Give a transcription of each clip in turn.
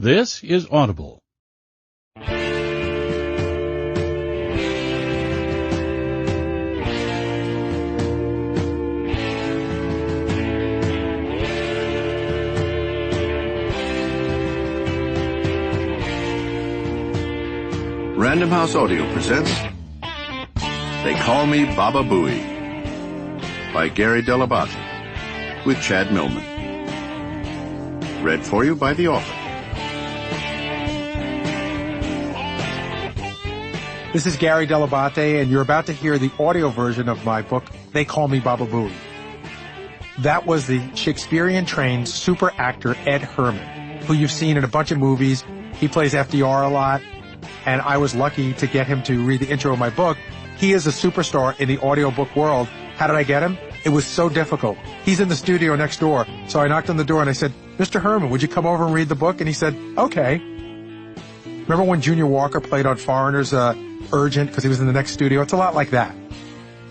This is Audible. Random House Audio presents They Call Me Baba Booey by Gary Dell'Abate with Chad Millman. Read for you by the author. This is Gary Dell'Abate, and you're about to hear the audio version of my book, They Call Me Baba Booey. That was the Shakespearean-trained super actor Ed Herman, who you've seen in a bunch of movies. He plays FDR a lot, and I was lucky to get him to read the intro of my book. He is a superstar in the audiobook world. How did I get him? It was so difficult. He's in the studio next door, so I knocked on the door and I said, Mr. Herman, would you come over and read the book? And he said, okay. Remember when Junior Walker played on Foreigners, Urgent, because he was in the next studio? It's a lot like that.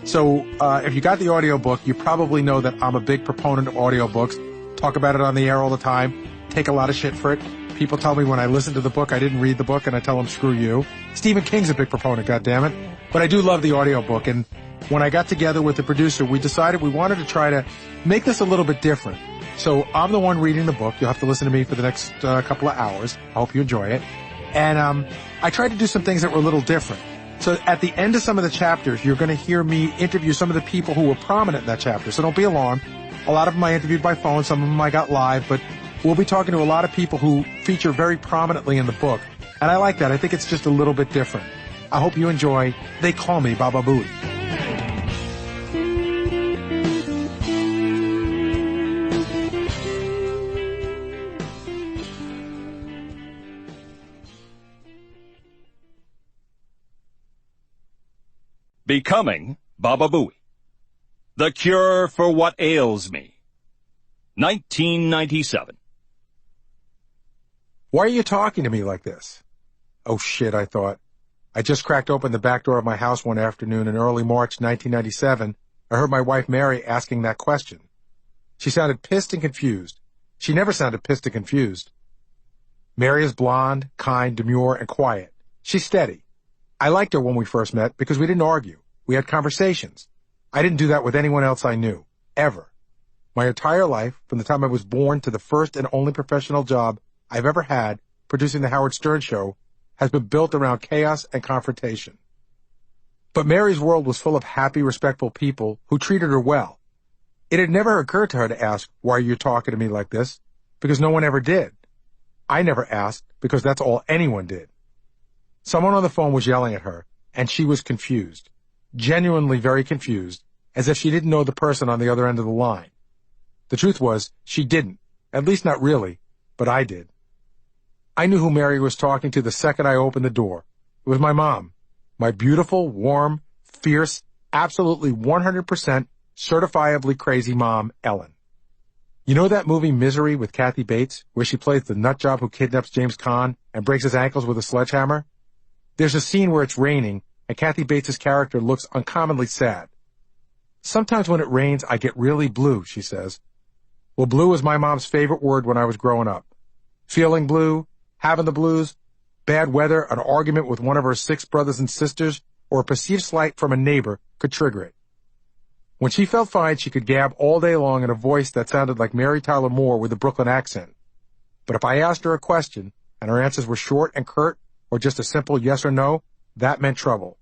So if you got the audiobook, you probably know that I'm a big proponent of audiobooks. Talk about it on the air all the time. Take a lot of shit for it. People tell me when I listen to the book, I didn't read the book, and I tell them, screw you. Stephen King's a big proponent, goddammit. But I do love the audiobook, and when I got together with the producer, we decided we wanted to try to make this a little bit different. So I'm the one reading the book. You'll have to listen to me for the next couple of hours. I hope you enjoy it. And I tried to do some things that were a little different. So at the end of some of the chapters, you're going to hear me interview some of the people who were prominent in that chapter. So don't be alarmed. A lot of them I interviewed by phone. Some of them I got live. But we'll be talking to a lot of people who feature very prominently in the book. And I like that. I think it's just a little bit different. I hope you enjoy They Call Me Baba Booey. Becoming Baba Booey. The Cure for What Ails Me. 1997. Why are you talking to me like this? Oh shit, I thought. I just cracked open the back door of my house one afternoon in early March 1997. I heard my wife Mary asking that question. She sounded pissed and confused. She never sounded pissed and confused. Mary is blonde, kind, demure, and quiet. She's steady. I liked her when we first met because we didn't argue. We had conversations. I didn't do that with anyone else I knew, ever. My entire life, from the time I was born to the first and only professional job I've ever had, producing the Howard Stern Show, has been built around chaos and confrontation. But Mary's world was full of happy, respectful people who treated her well. It had never occurred to her to ask, why are you talking to me like this? Because no one ever did. I never asked because that's all anyone did. Someone on the phone was yelling at her, and she was confused. Genuinely very confused, as if she didn't know the person on the other end of the line. The truth was, she didn't. At least not really, but I did. I knew who Mary was talking to the second I opened the door. It was my mom. My beautiful, warm, fierce, absolutely 100% certifiably crazy mom, Ellen. You know that movie Misery with Kathy Bates, where she plays the nutjob who kidnaps James Caan and breaks his ankles with a sledgehammer? There's a scene where it's raining, and Kathy Bates' character looks uncommonly sad. Sometimes when it rains, I get really blue, she says. Well, blue was my mom's favorite word when I was growing up. Feeling blue, having the blues, bad weather, an argument with one of her 6 brothers and sisters, or a perceived slight from a neighbor could trigger it. When she felt fine, she could gab all day long in a voice that sounded like Mary Tyler Moore with a Brooklyn accent. But if I asked her a question, and her answers were short and curt, or just a simple yes or no, that meant trouble.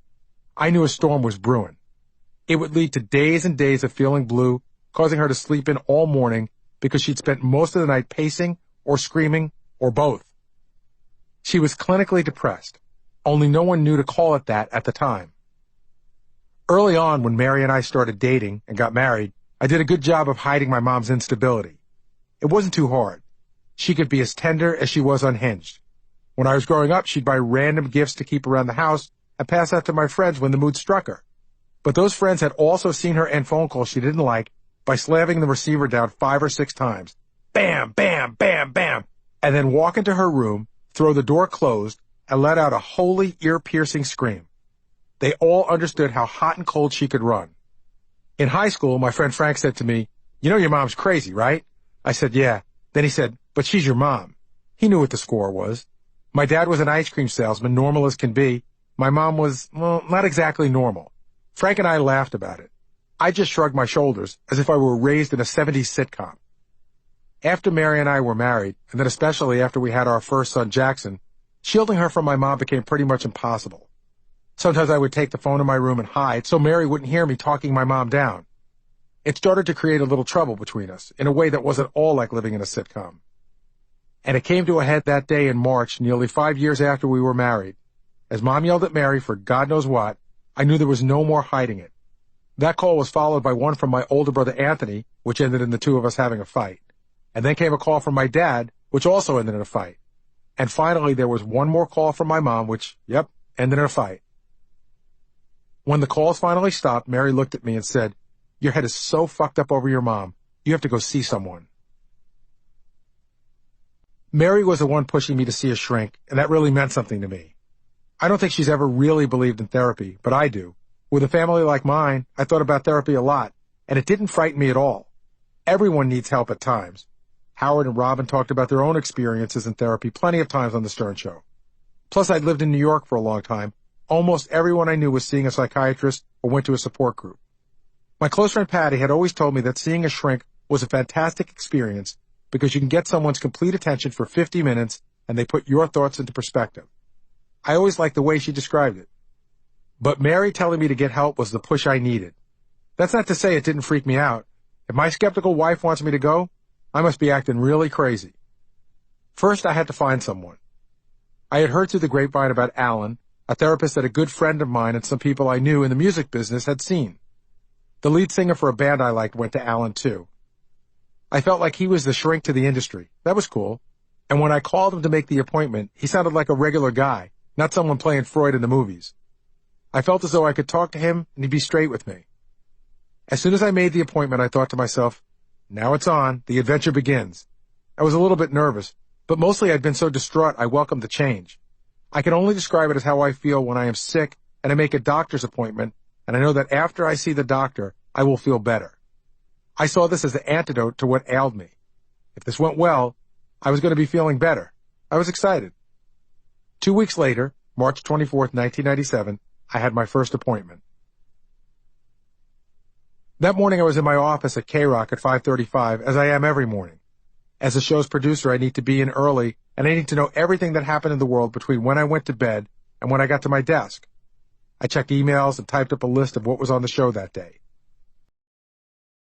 I knew a storm was brewing. It would lead to days and days of feeling blue, causing her to sleep in all morning because she'd spent most of the night pacing or screaming or both. She was clinically depressed, only no one knew to call it that at the time. Early on, when Mary and I started dating and got married, I did a good job of hiding my mom's instability. It wasn't too hard. She could be as tender as she was unhinged. When I was growing up, she'd buy random gifts to keep around the house and pass out to my friends when the mood struck her. But those friends had also seen her end phone calls she didn't like by slamming the receiver down 5 or 6 times. Bam, bam, bam, bam. And then walk into her room, throw the door closed, and let out a holy, ear-piercing scream. They all understood how hot and cold she could run. In high school, my friend Frank said to me, "You know your mom's crazy, right?" I said, "Yeah." Then he said, "But she's your mom." He knew what the score was. My dad was an ice cream salesman, normal as can be. My mom was, well, not exactly normal. Frank and I laughed about it. I just shrugged my shoulders, as if I were raised in a 70s sitcom. After Mary and I were married, and then especially after we had our first son, Jackson, shielding her from my mom became pretty much impossible. Sometimes I would take the phone in my room and hide so Mary wouldn't hear me talking my mom down. It started to create a little trouble between us, in a way that wasn't all like living in a sitcom. And it came to a head that day in March, nearly 5 years after we were married. As Mom yelled at Mary for God knows what, I knew there was no more hiding it. That call was followed by one from my older brother Anthony, which ended in the two of us having a fight. And then came a call from my dad, which also ended in a fight. And finally there was one more call from my mom, which, ended in a fight. When the calls finally stopped, Mary looked at me and said, "Your head is so fucked up over your mom. You have to go see someone." Mary was the one pushing me to see a shrink, and that really meant something to me. I don't think she's ever really believed in therapy, but I do. With a family like mine, I thought about therapy a lot, and it didn't frighten me at all. Everyone needs help at times. Howard and Robin talked about their own experiences in therapy plenty of times on The Stern Show. Plus, I'd lived in New York for a long time. Almost everyone I knew was seeing a psychiatrist or went to a support group. My close friend Patty had always told me that seeing a shrink was a fantastic experience because you can get someone's complete attention for 50 minutes and they put your thoughts into perspective. I always liked the way she described it. But Mary telling me to get help was the push I needed. That's not to say it didn't freak me out. If my skeptical wife wants me to go, I must be acting really crazy. First, I had to find someone. I had heard through the grapevine about Alan, a therapist that a good friend of mine and some people I knew in the music business had seen. The lead singer for a band I liked went to Alan, too. I felt like he was the shrink to the industry. That was cool. And when I called him to make the appointment, he sounded like a regular guy, not someone playing Freud in the movies. I felt as though I could talk to him and he'd be straight with me. As soon as I made the appointment, I thought to myself, now it's on, the adventure begins. I was a little bit nervous, but mostly I'd been so distraught I welcomed the change. I can only describe it as how I feel when I am sick and I make a doctor's appointment, and I know that after I see the doctor, I will feel better. I saw this as the antidote to what ailed me. If this went well, I was going to be feeling better. I was excited. 2 weeks later, March 24th, 1997, I had my first appointment. That morning I was in my office at K-Rock at 5:35, as I am every morning. As the show's producer, I need to be in early, and I need to know everything that happened in the world between when I went to bed and when I got to my desk. I checked emails and typed up a list of what was on the show that day.